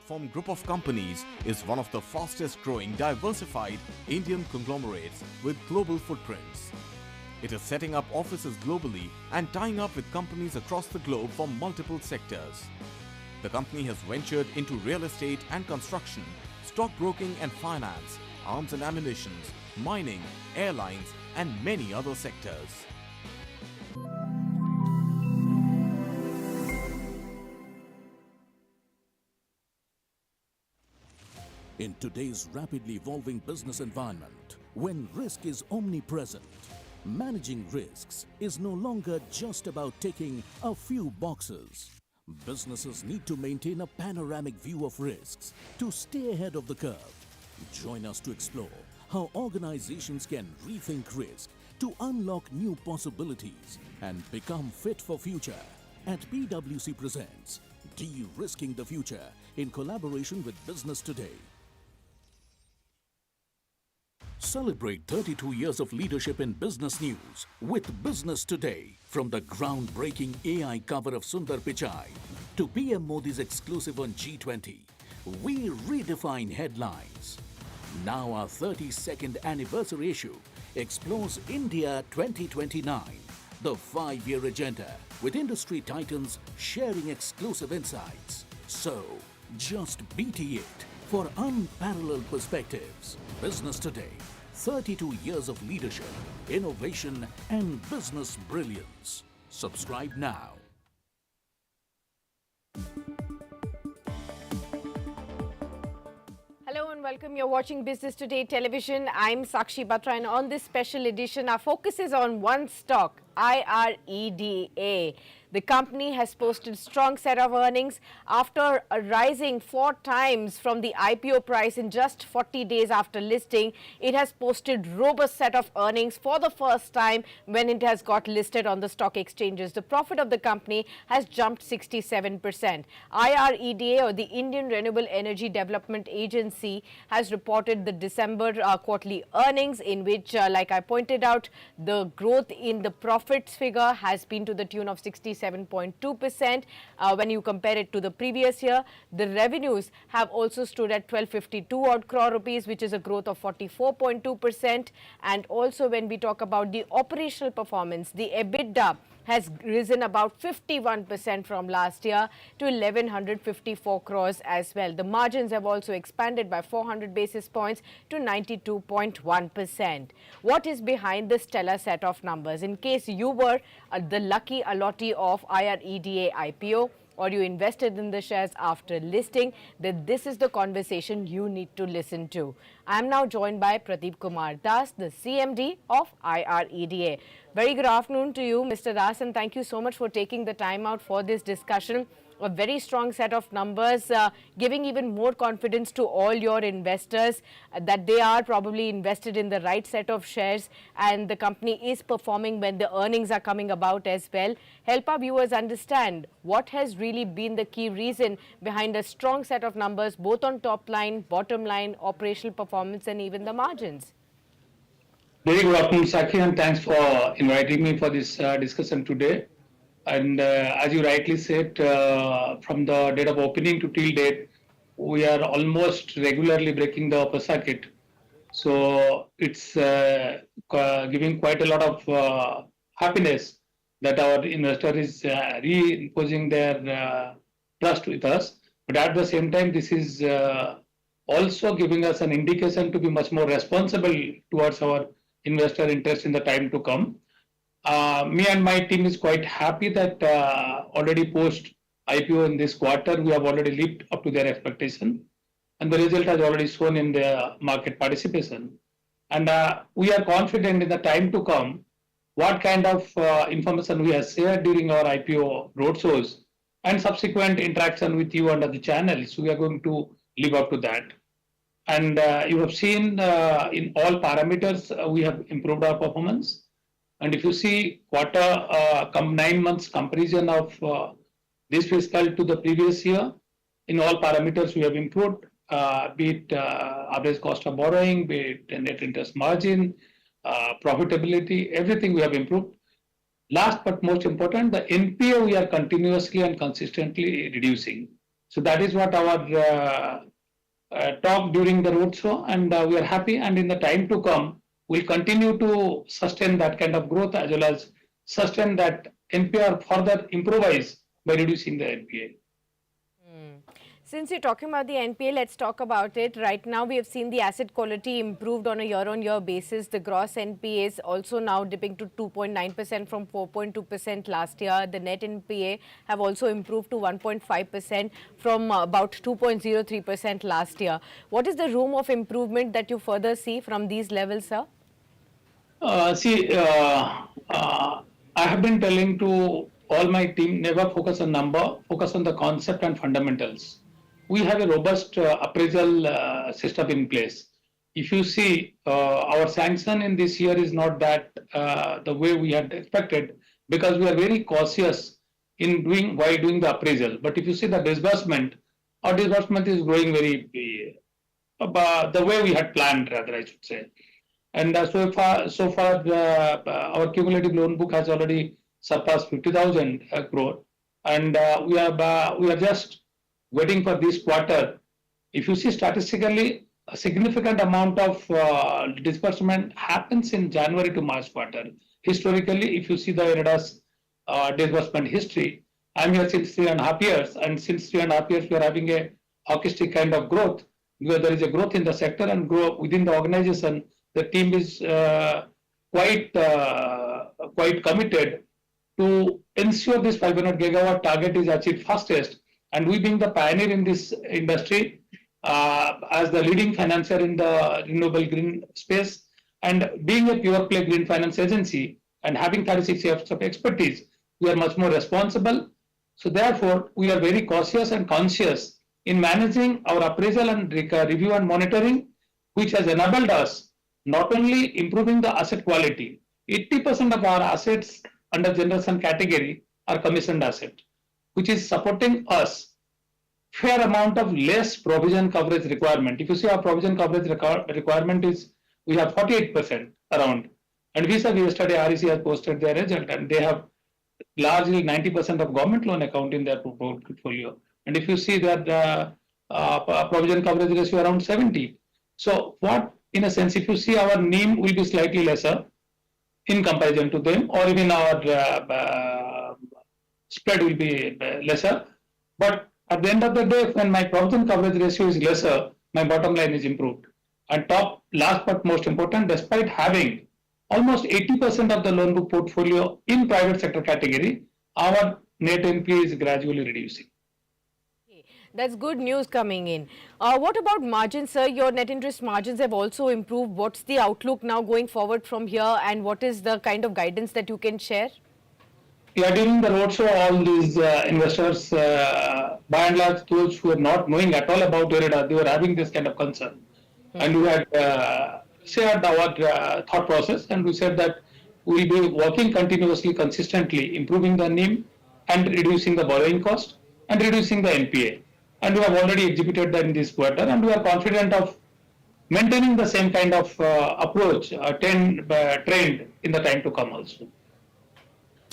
Platform Group of Companies is one of the fastest growing diversified Indian conglomerates with global footprints. It is setting up offices globally and tying up with companies across the globe from multiple sectors. The company has ventured into real estate and construction, stockbroking and finance, arms and ammunition, mining, airlines and many other sectors. In today's rapidly evolving business environment, when risk is omnipresent, managing risks is no longer just about ticking a few boxes. Businesses need to maintain a panoramic view of risks to stay ahead of the curve. Join us to explore how organizations can rethink risk to unlock new possibilities and become fit for future. At PwC presents De-Risking the Future in collaboration with Business Today. Celebrate 32 years of leadership in business news with Business Today. From the groundbreaking AI cover of Sundar Pichai to PM Modi's exclusive on G20, we redefine headlines. Now our 32nd anniversary issue explores India 2029, the 5-year agenda with industry titans sharing exclusive insights. So, just BT it for unparalleled perspectives. Business Today, 32 years of leadership, innovation and business brilliance. Subscribe now. Hello and welcome. You're watching Business Today Television. I'm Sakshi Batra and on this special edition, our focus is on one stock, IREDA. The company has posted strong set of earnings after rising 4 times from the IPO price in just 40 days after listing. It has posted robust set of earnings for the first time when it has got listed on the stock exchanges. The profit of the company has jumped 67%. IREDA, or the Indian Renewable Energy Development Agency, has reported the December quarterly earnings, in which, like I pointed out, the growth in the profits figure has been to the tune of 67.2% when you compare it to the previous year. The revenues have also stood at 1252 odd crore rupees, which is a growth of 44.2%. And also when we talk about the operational performance, the EBITDA has risen about 51% from last year to 1154 crores as well. The margins have also expanded by 400 basis points to 92.1%. What is behind this stellar set of numbers? In case you were the lucky allottee of IREDA IPO, or you invested in the shares after listing, then this is the conversation you need to listen to. I am now joined by Pradip Kumar Das, the CMD of IREDA. Very good afternoon to you, Mr. Das, and thank you so much for taking the time out for this discussion. A very strong set of numbers, giving even more confidence to all your investors that they are probably invested in the right set of shares and the company is performing when the earnings are coming about as well. Help our viewers understand what has really been the key reason behind a strong set of numbers, both on top line, bottom line, operational performance and even the margins. Very good afternoon, Sakshi, and thanks for inviting me for this discussion today. And as you rightly said, from the date of opening to till date, we are almost regularly breaking the upper circuit. So it's giving quite a lot of happiness that our investor is reimposing their trust with us. But at the same time, this is also giving us an indication to be much more responsible towards our investor interest in the time to come. Me and my team is quite happy that already post IPO in this quarter, we have already lived up to their expectation, and the result has already shown in the market participation. And we are confident in the time to come, what kind of information we have shared during our IPO roadshows and subsequent interaction with you under the channels, we are going to live up to that. And you have seen in all parameters, we have improved our performance. And if you see quarter 9 months comparison of this fiscal to the previous year, in all parameters we have improved, be it average cost of borrowing, be it net interest margin, profitability, everything we have improved. Last but most important, the NPA we are continuously and consistently reducing. So that is what our talk during the roadshow, and we are happy. And in the time to come, we'll continue to sustain that kind of growth as well as sustain that NPA or further improvise by reducing the NPA. Since you're talking about the NPA, let's talk about it. Right now, we have seen the asset quality improved on a year-on-year basis. The gross NPAs also now dipping to 2.9% from 4.2% last year. The net NPA have also improved to 1.5% from about 2.03% last year. What is the room of improvement that you further see from these levels, sir? I have been telling to all my team, never focus on number, focus on the concept and fundamentals. We have a robust appraisal system in place. If you see, our sanction in this year is not that the way we had expected, because we are very cautious in doing the appraisal. But if you see the disbursement, our disbursement is growing very the way we had planned, rather I should say. And so far, our cumulative loan book has already surpassed 50,000 crore, and we are just waiting for this quarter. If you see statistically, a significant amount of disbursement happens in January to March quarter. Historically, if you see the IREDA's disbursement history, I'm here since 3.5 years, and since 3.5 years, we are having a hockey stick kind of growth, where there is a growth in the sector and growth within the organization. The team is quite committed to ensure this 500 gigawatt target is achieved fastest. And we being the pioneer in this industry, as the leading financier in the renewable green space, and being a pure play green finance agency and having 36 years of expertise, we are much more responsible. So therefore, we are very cautious and conscious in managing our appraisal and review and monitoring, which has enabled us not only improving the asset quality. 80% of our assets under generation category are commissioned asset, which is supporting us fair amount of less provision coverage requirement. If you see our provision coverage requirement is, we have 48% around. And yesterday REC has posted their result, and they have largely 90% of government loan account in their portfolio. And if you see that provision coverage ratio around 70. So what, in a sense, if you see our NIM will be slightly lesser in comparison to them, or even our spread will be lesser. But at the end of the day, when my provision coverage ratio is lesser, my bottom line is improved. And last but most important, despite having almost 80% of the loan book portfolio in private sector category, our net NPA is gradually reducing. That's good news coming in. What about margins, sir? Your net interest margins have also improved. What's the outlook now going forward from here, and what is the kind of guidance that you can share? Yeah, during the roadshow, all these investors, by and large, those who are not knowing at all about IREDA, they were having this kind of concern. And we had shared our thought process, and we said that we will be working continuously, consistently, improving the NIM and reducing the borrowing cost and reducing the NPA. And we have already executed that in this quarter, and we are confident of maintaining the same kind of approach, trend in the time to come also.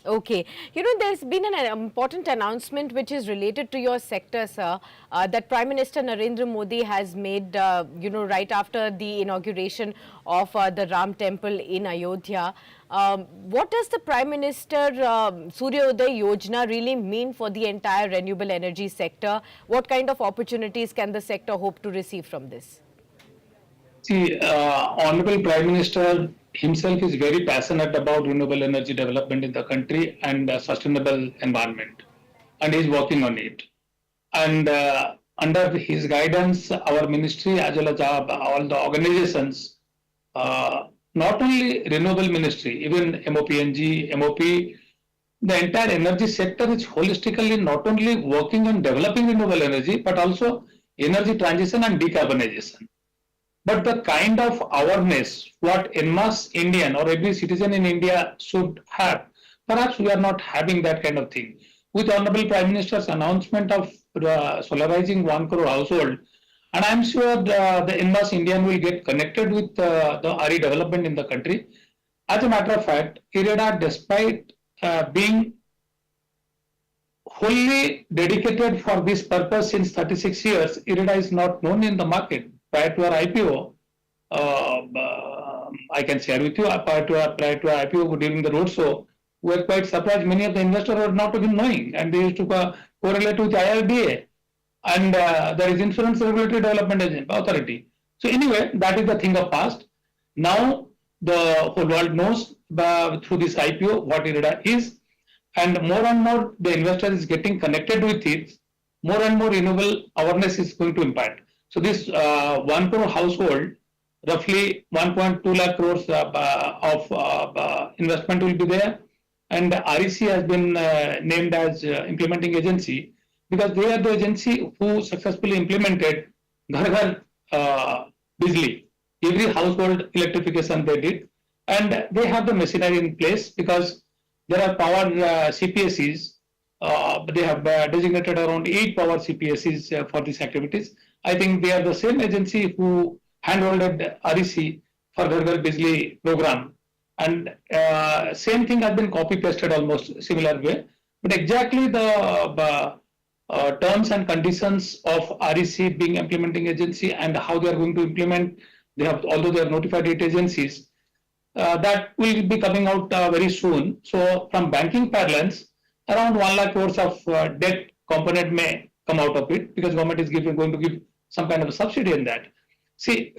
Okay. You know, there's been an important announcement which is related to your sector, sir, that Prime Minister Narendra Modi has made, right after the inauguration of the Ram Temple in Ayodhya. What does the Prime Minister Suryoday Yojana really mean for the entire renewable energy sector? What kind of opportunities can the sector hope to receive from this? See, Honorable Prime Minister himself is very passionate about renewable energy development in the country and sustainable environment, and is working on it. And under his guidance, our ministry as well as all the organizations, not only renewable ministry, even MOPNG, MOP, the entire energy sector is holistically not only working on developing renewable energy, but also energy transition and decarbonization. But the kind of awareness what en masse Indian or every citizen in India should have, perhaps we are not having that kind of thing. With Honorable Prime Minister's announcement of solarizing 1 crore household, and I'm sure the en masse Indian will get connected with the RE development in the country. As a matter of fact, IREDA, despite being wholly dedicated for this purpose since 36 years. IREDA is not known in the market. Prior to our IPO, I can share with you, prior to our IPO during the roadshow, we were quite surprised. Many of the investors were not even knowing, and they used to correlate with IRDA. And there is Insurance Regulatory Development Authority. So anyway, that is the thing of past. Now the whole world knows through this IPO what IREDA is, and more the investor is getting connected with it. More and more renewable awareness is going to impact. So this 1 crore household, roughly 1.2 lakh crores of investment will be there, and REC has been named as implementing agency, because they are the agency who successfully implemented Ghar Ghar Bijli, every household electrification they did, and they have the machinery in place because there are power CPSEs. They have designated around 8 power CPSEs for these activities. I think they are the same agency who handholded REC for Ghar Ghar Bijli program, and same thing has been copy pasted almost similar way, but exactly the terms and conditions of REC being implementing agency and how they are going to implement, they have, although they are notified 8 agencies, that will be coming out very soon. So from banking parlance, around 1 lakh crores of debt component may come out of it, because government is going to give some kind of a subsidy in that. See,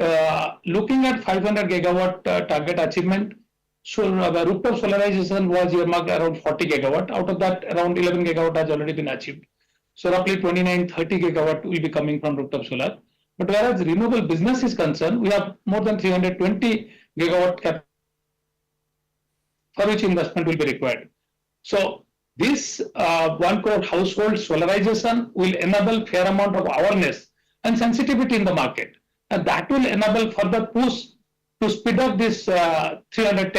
looking at 500 gigawatt target achievement, so rooftop solarization was earmarked around 40 gigawatt. Out of that, around 11 gigawatt has already been achieved. So roughly 29-30 gigawatt will be coming from rooftop solar. But whereas renewable business is concerned, we have more than 320 gigawatt cap for which investment will be required. So this 1 crore household solarization will enable fair amount of awareness and sensitivity in the market, and that will enable further push to speed up this additional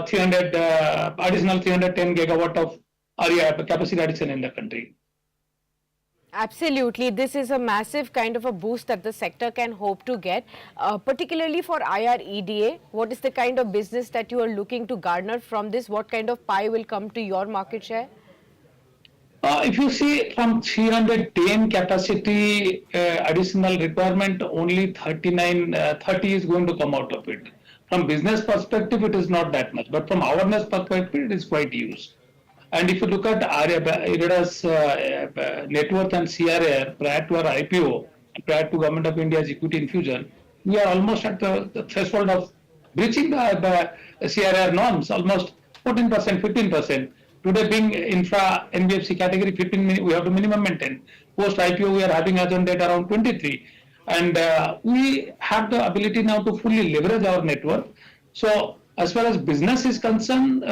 310 gigawatt of capacity addition in the country. Absolutely. This is a massive kind of a boost that the sector can hope to get, particularly for IREDA. What is the kind of business that you are looking to garner from this? What kind of pie will come to your market share? If you see from 310 capacity additional requirement, only 30 is going to come out of it. From business perspective, it is not that much, but from awareness perspective, it is quite huge. And if you look at IREDA's net worth and CRR prior to our IPO, prior to Government of India's equity infusion, we are almost at the threshold of breaching the CRR norms, almost 14%, 15%. Today being infra NBFC category 15, we have to minimum maintain. Post IPO, we are having as on date around 23. And we have the ability now to fully leverage our network. So as far as business is concerned,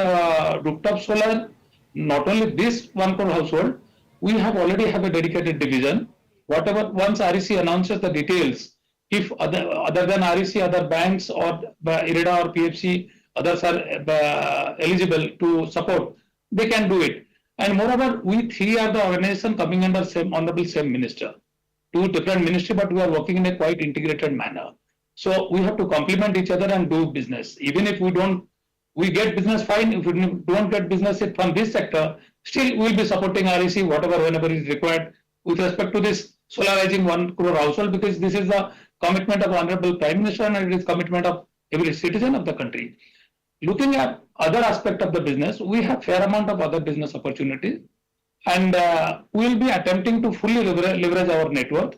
rooftop solar, not only this 1 crore household, we have already have a dedicated division. Whatever, once REC announces the details, if other than REC, other banks or IREDA or PFC, others are eligible to support, they can do it. And moreover, we three are the organization coming under same honorable same minister. 2 different ministry, but we are working in a quite integrated manner. So we have to complement each other and do business. Even if we get business fine. If we don't get business from this sector, still we will be supporting REC whenever is required with respect to this solarizing 1 crore household, because this is the commitment of Honorable Prime Minister and it is commitment of every citizen of the country. Looking at other aspect of the business, we have fair amount of other business opportunities, and we will be attempting to fully leverage our net worth.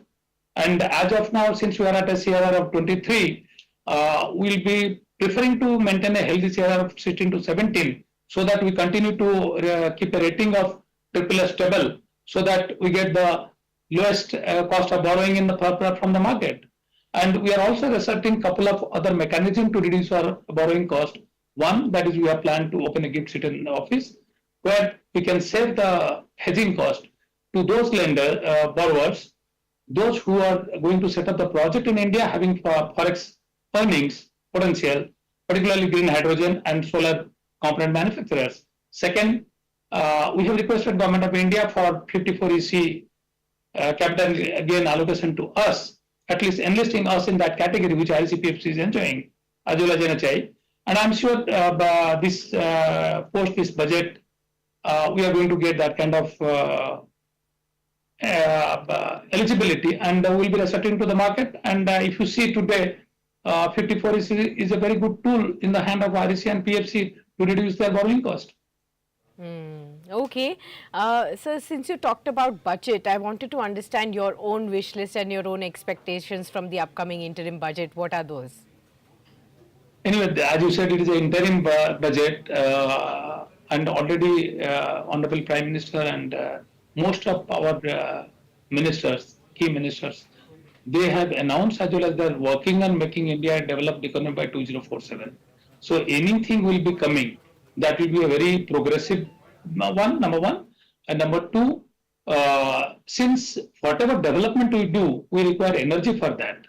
And as of now, since we are at a CRR of 23, we will be preferring to maintain a healthy CRR of 16 to 17, so that we continue to keep a rating of AAA stable, so that we get the lowest cost of borrowing in from the market. And we are also researching couple of other mechanisms to reduce our borrowing cost. One, that is, we have planned to open a gift city in the office, where we can save the hedging cost to those borrowers, those who are going to set up the project in India, having forex earnings potential, particularly green hydrogen and solar component manufacturers. Second, we have requested Government of India for 54 EC capital gain allocation to us, at least enlisting us in that category which ICPFC is enjoying, as well as NHI. And I'm sure this post this budget we are going to get that kind of eligibility, and we'll be resetting to the market. And if you see today, 54 is a very good tool in the hand of REC and PFC to reduce their borrowing cost. Okay. So since you talked about budget, I wanted to understand your own wish list and your own expectations from the upcoming interim budget. What are those? Anyway, as you said, it is an interim budget, and already Honorable Prime Minister and most of our ministers, key ministers, they have announced as well as they're working on making India a developed economy by 2047. So anything will be coming that will be a very progressive one, number one. And number two, since whatever development we do, we require energy for that.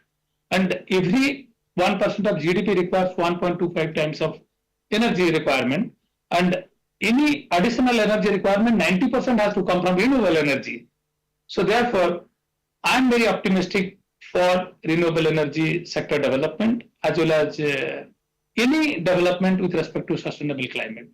And every 1% of GDP requires 1.25 times of energy requirement. And any additional energy requirement, 90% has to come from renewable energy. So therefore, I'm very optimistic for renewable energy sector development as well as any development with respect to sustainable climate.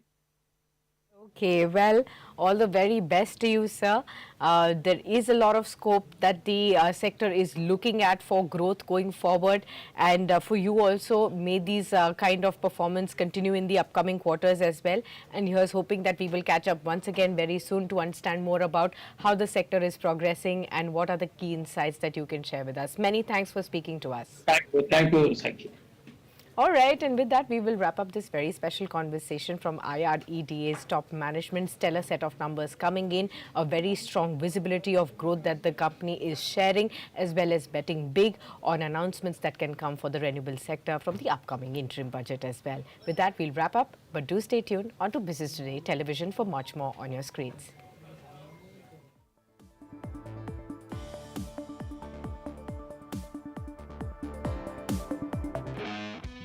Okay, well, all the very best to you, sir. There is a lot of scope that the sector is looking at for growth going forward, and for you also, may these kind of performance continue in the upcoming quarters as well. And here's hoping that we will catch up once again very soon to understand more about how the sector is progressing and what are the key insights that you can share with us. Many thanks for speaking to us. Thank you, Sakshi. All right, and with that, we will wrap up this very special conversation from IREDA's top management. Stellar set of numbers coming in, a very strong visibility of growth that the company is sharing, as well as betting big on announcements that can come for the renewable sector from the upcoming interim budget as well. With that, we'll wrap up, but do stay tuned onto Business Today television for much more on your screens.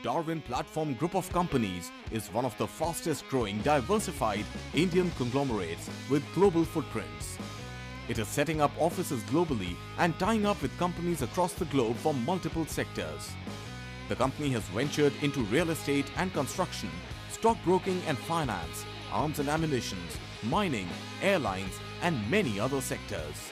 Darwin Platform Group of Companies is one of the fastest growing diversified Indian conglomerates with global footprints. It is setting up offices globally and tying up with companies across the globe for multiple sectors. The company has ventured into real estate and construction, stockbroking and finance, arms and ammunition, mining, airlines and many other sectors.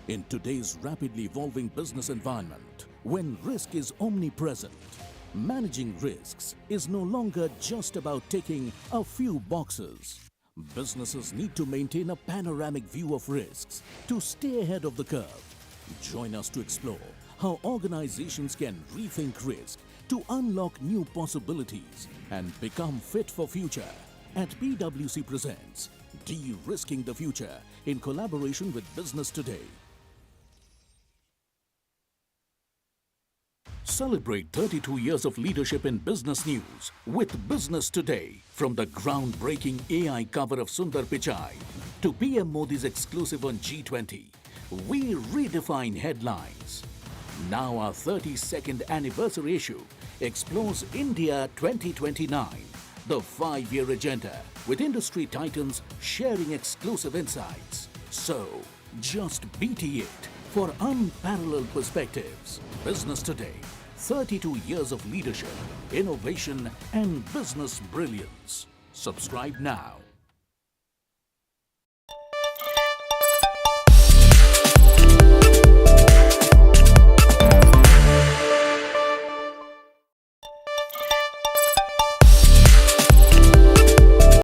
In today's rapidly evolving business environment, when risk is omnipresent, managing risks is no longer just about ticking a few boxes. Businesses need to maintain a panoramic view of risks to stay ahead of the curve. Join us to explore how organizations can rethink risk to unlock new possibilities and become fit for future. At PwC presents De-Risking the Future in collaboration with Business Today. Celebrate 32 years of leadership in business news with Business Today. From the groundbreaking AI cover of Sundar Pichai to PM Modi's exclusive on G20, we redefine headlines. Now our 32nd anniversary issue explores India 2029, the 5-year agenda, with industry titans sharing exclusive insights. So, just BT it for unparalleled perspectives. Business Today, 32 years of leadership, innovation and business brilliance. Subscribe now.